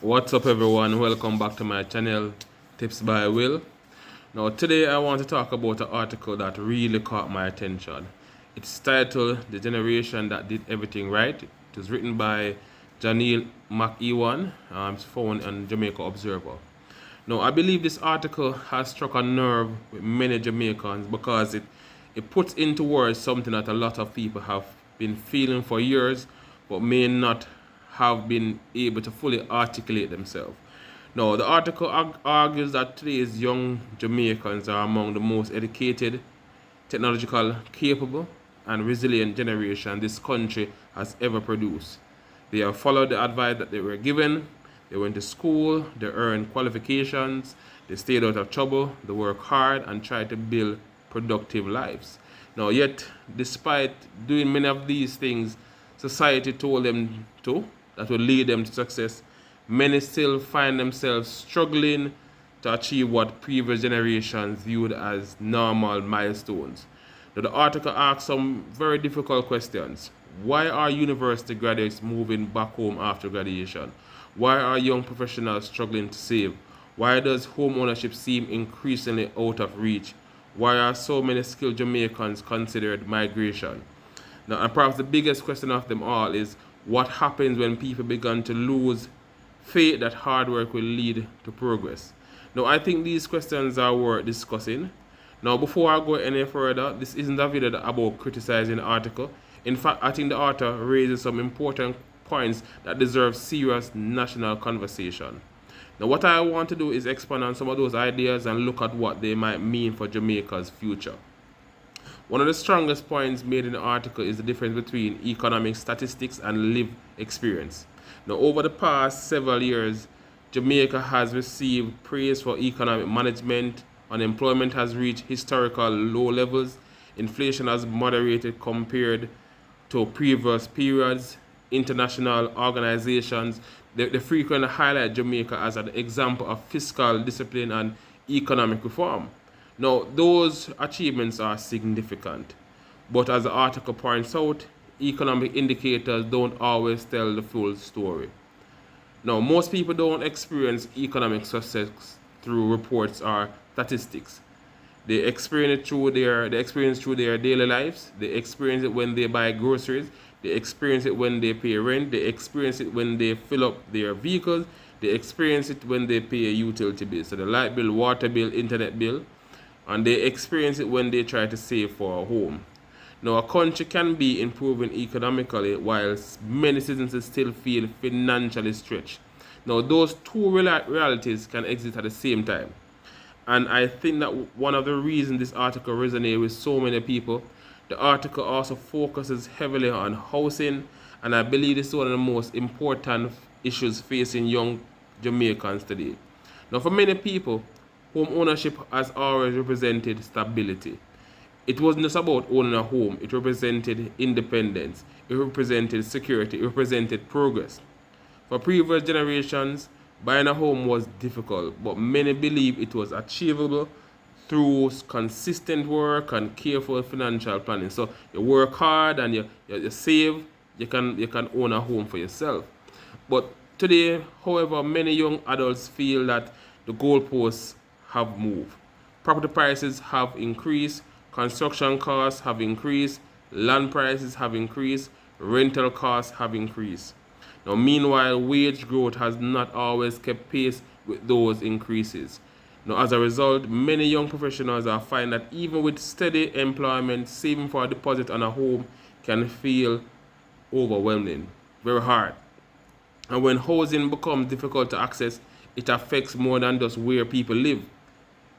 What's up, everyone? Welcome back to my channel, Tips by Will. Now, today I want to talk about an article that really caught my attention. It's titled "The Generation That Did Everything Right." It was written by Janelle McEwan. It's found on Jamaica Observer. Now, I believe this article has struck a nerve with many Jamaicans because it puts into words something that a lot of people have been feeling for years but may not have been able to fully articulate themselves. Now, the article argues that today's young Jamaicans are among the most educated, technological, capable, and resilient generation this country has ever produced. They have followed the advice that they were given. They went to school, they earned qualifications, they stayed out of trouble, they worked hard and tried to build productive lives. Now, yet, despite doing many of these things, society told them to, that would lead them to success, many still find themselves struggling to achieve what previous generations viewed as normal milestones. Now, the article asks some very difficult questions. Why are university graduates moving back home after graduation? Why are young professionals struggling to save? Why does home ownership seem increasingly out of reach? Why are so many skilled Jamaicans considered migration? Now, and perhaps the biggest question of them all is what happens when people begin to lose faith that hard work will lead to progress? Now, I think these questions are worth discussing. Now, before I go any further, this isn't a video about criticizing the article. In fact, I think the author raises some important points that deserve serious national conversation. Now, what I want to do is expand on some of those ideas and look at what they might mean for Jamaica's future. One of the strongest points made in the article is the difference between economic statistics and lived experience. Now, over the past several years, Jamaica has received praise for economic management, unemployment has reached historical low levels, inflation has moderated compared to previous periods, international organizations, they frequently highlight Jamaica as an example of fiscal discipline and economic reform. Now, those achievements are significant, but as the article points out, economic indicators don't always tell the full story. Now, most people don't experience economic success through reports or statistics. They experience through their daily lives. They experience it when they buy groceries. They experience it when they pay rent. They experience it when they fill up their vehicles. They experience it when they pay a utility bill, so the light bill, water bill, internet bill, and they experience it when they try to save for a home. Now, a country can be improving economically whilst many citizens still feel financially stretched. Now, those two realities can exist at the same time. And I think that one of the reasons this article resonates with so many people, the article also focuses heavily on housing, and I believe this is one of the most important issues facing young Jamaicans today. Now, for many people, home ownership has always represented stability. It wasn't just about owning a home, it represented independence, it represented security, it represented progress. For previous generations, buying a home was difficult, but many believe it was achievable through consistent work and careful financial planning. So you work hard and you save, you can own a home for yourself. But today, however, many young adults feel that the goalposts have moved. Property prices have increased, construction costs have increased, land prices have increased, rental costs have increased. Now, meanwhile, wage growth has not always kept pace with those increases. Now, as a result, many young professionals are finding that even with steady employment, saving for a deposit on a home can feel overwhelming, very hard. And when housing becomes difficult to access, it affects more than just where people live.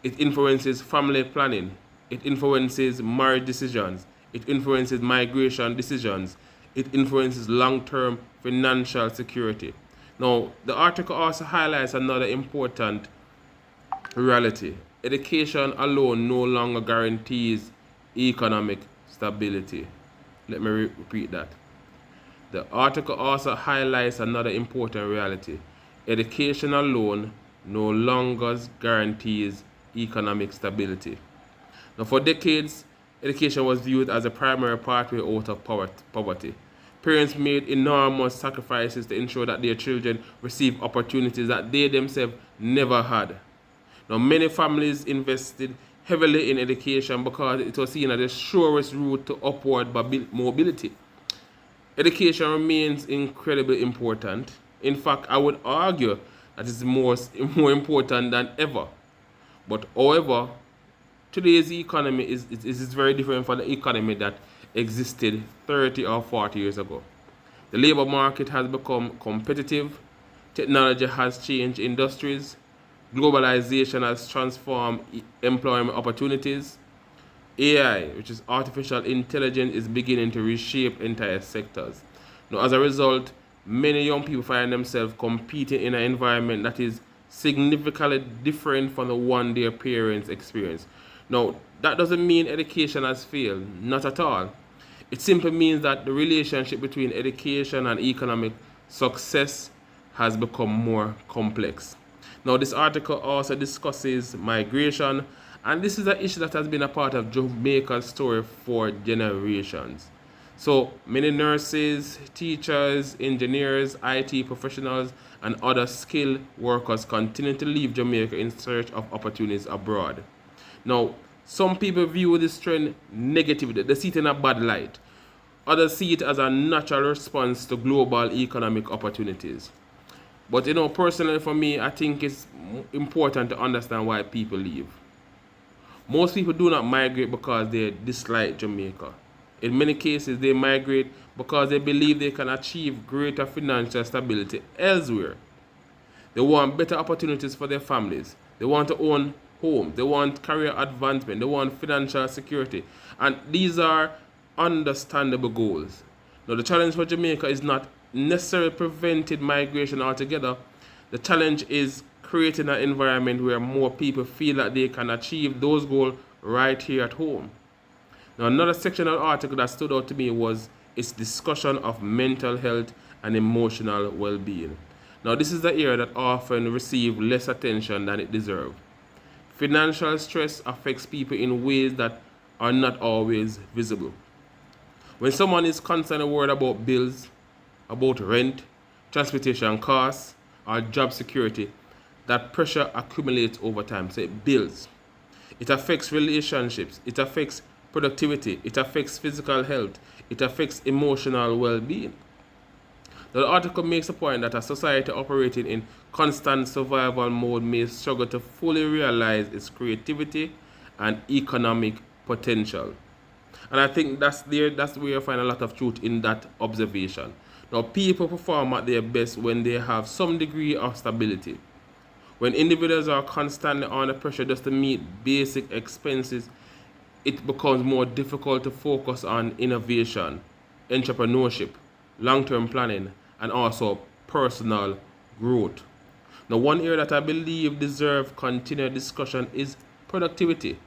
It influences family planning, it influences marriage decisions, it influences migration decisions, it influences long term financial security. Now, the article also highlights another important reality. Education alone no longer guarantees economic stability. Let me repeat that. The article also highlights another important reality. Education alone no longer guarantees economic stability. Now, for decades, education was viewed as a primary pathway out of poverty. Parents made enormous sacrifices to ensure that their children receive opportunities that they themselves never had. Now, many families invested heavily in education because it was seen as the surest route to upward mobility. Education remains incredibly important. In fact, I would argue that it's more important than ever. But however, today's economy is very different from the economy that existed 30 or 40 years ago. The labor market has become competitive, technology has changed industries, globalization has transformed employment opportunities, AI, which is artificial intelligence, is beginning to reshape entire sectors. Now, as a result, many young people find themselves competing in an environment that is significantly different from the one their parents experienced. Now, that doesn't mean education has failed, not at all. It simply means that the relationship between education and economic success has become more complex. Now, this article also discusses migration, and this is an issue that has been a part of Jamaica's story for generations. So, many nurses, teachers, engineers, IT professionals, and other skilled workers continue to leave Jamaica in search of opportunities abroad. Now, some people view this trend negatively, they see it in a bad light. Others see it as a natural response to global economic opportunities. But personally for me, I think it's important to understand why people leave. Most people do not migrate because they dislike Jamaica. In many cases, they migrate because they believe they can achieve greater financial stability elsewhere. They want better opportunities for their families. They want to own homes. They want career advancement. They want financial security. And these are understandable goals. Now, the challenge for Jamaica is not necessarily preventing migration altogether. The challenge is creating an environment where more people feel that they can achieve those goals right here at home. Now, another section of the article that stood out to me was its discussion of mental health and emotional well-being. Now, this is the area that often receives less attention than it deserves. Financial stress affects people in ways that are not always visible. When someone is constantly worried about bills, about rent, transportation costs, or job security, that pressure accumulates over time. So it builds. It affects relationships. It affects productivity. It affects physical health. It affects emotional well-being. The article makes a point that a society operating in constant survival mode may struggle to fully realize its creativity and economic potential. And I think that's where you find a lot of truth in that observation. Now, people perform at their best when they have some degree of stability. When individuals are constantly under pressure just to meet basic expenses, it becomes more difficult to focus on innovation, entrepreneurship, long-term planning, and also personal growth. Now, one area that I believe deserves continued discussion is productivity.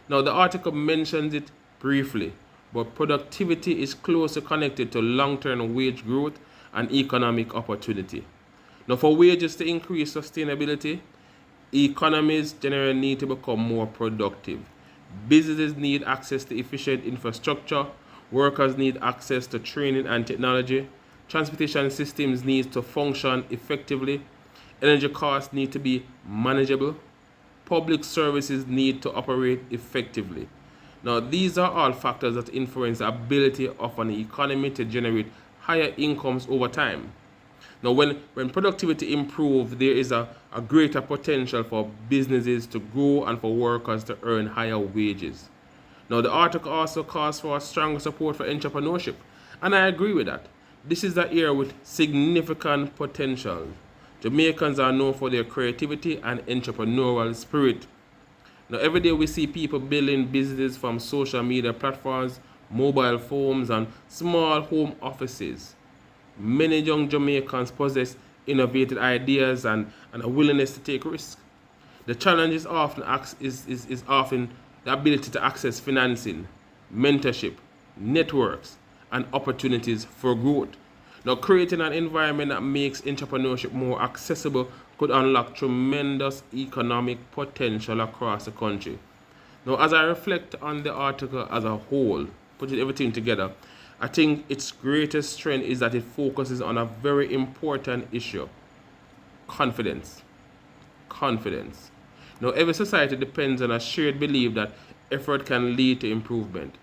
Now, the article mentions it briefly, but productivity is closely connected to long-term wage growth and economic opportunity. Now, for wages to increase sustainability, economies generally need to become more productive. Businesses need access to efficient infrastructure, workers need access to training and technology, transportation systems need to function effectively, energy costs need to be manageable, public services need to operate effectively. Now, these are all factors that influence the ability of an economy to generate higher incomes over time. Now, when productivity improves, there is a greater potential for businesses to grow and for workers to earn higher wages. Now, the article also calls for a stronger support for entrepreneurship, and I agree with that. This is an area with significant potential. Jamaicans are known for their creativity and entrepreneurial spirit. Now, every day we see people building businesses from social media platforms, mobile phones, and small home offices. Many young Jamaicans possess innovative ideas and a willingness to take risks. The challenge is often the ability to access financing, mentorship, networks, and opportunities for growth. Now, creating an environment that makes entrepreneurship more accessible could unlock tremendous economic potential across the country. Now, as I reflect on the article as a whole, putting everything together, I think its greatest strength is that it focuses on a very important issue: confidence. Confidence. Now, every society depends on a shared belief that effort can lead to improvement.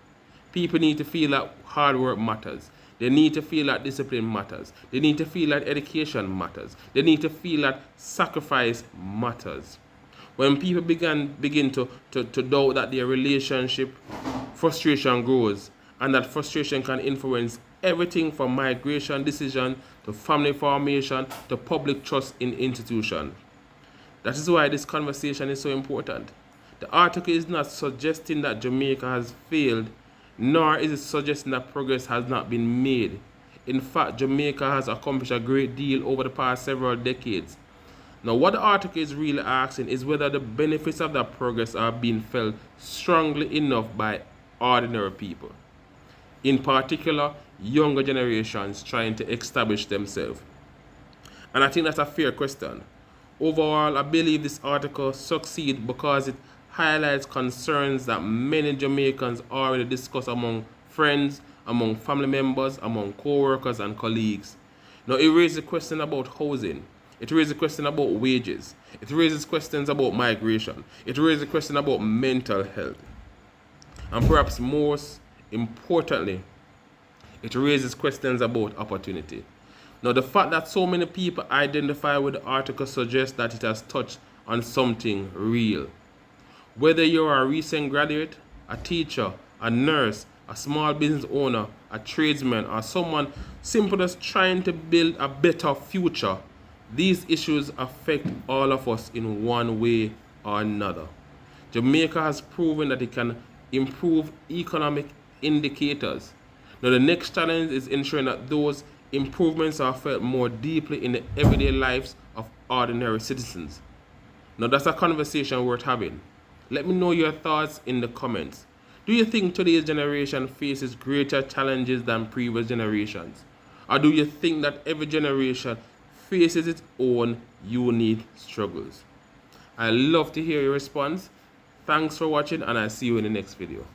People need to feel that hard work matters. They need to feel that discipline matters. They need to feel that education matters. They need to feel that sacrifice matters. When people begin to doubt that their relationship, frustration grows, and that frustration can influence everything from migration decision to family formation to public trust in institutions. That is why this conversation is so important. The article is not suggesting that Jamaica has failed, nor is it suggesting that progress has not been made. In fact, Jamaica has accomplished a great deal over the past several decades. Now, what the article is really asking is whether the benefits of that progress are being felt strongly enough by ordinary people, in particular, younger generations trying to establish themselves. And I think that's a fair question. Overall, I believe this article succeeds because it highlights concerns that many Jamaicans already discuss among friends, among family members, among co-workers and colleagues. Now, it raises a question about housing. It raises a question about wages. It raises questions about migration. It raises a question about mental health. And perhaps most importantly, it raises questions about opportunity. Now, the fact that so many people identify with the article suggests that it has touched on something real. Whether you're a recent graduate, a teacher, a nurse, a small business owner, a tradesman, or someone simply just trying to build a better future, these issues affect all of us in one way or another. Jamaica has proven that it can improve economic indicators. Now, the next challenge is ensuring that those improvements are felt more deeply in the everyday lives of ordinary citizens. Now, that's a conversation worth having. Let me know your thoughts in the comments. Do you think today's generation faces greater challenges than previous generations? Or do you think that every generation faces its own unique struggles? I love to hear your response. Thanks for watching, and I'll see you in the next video.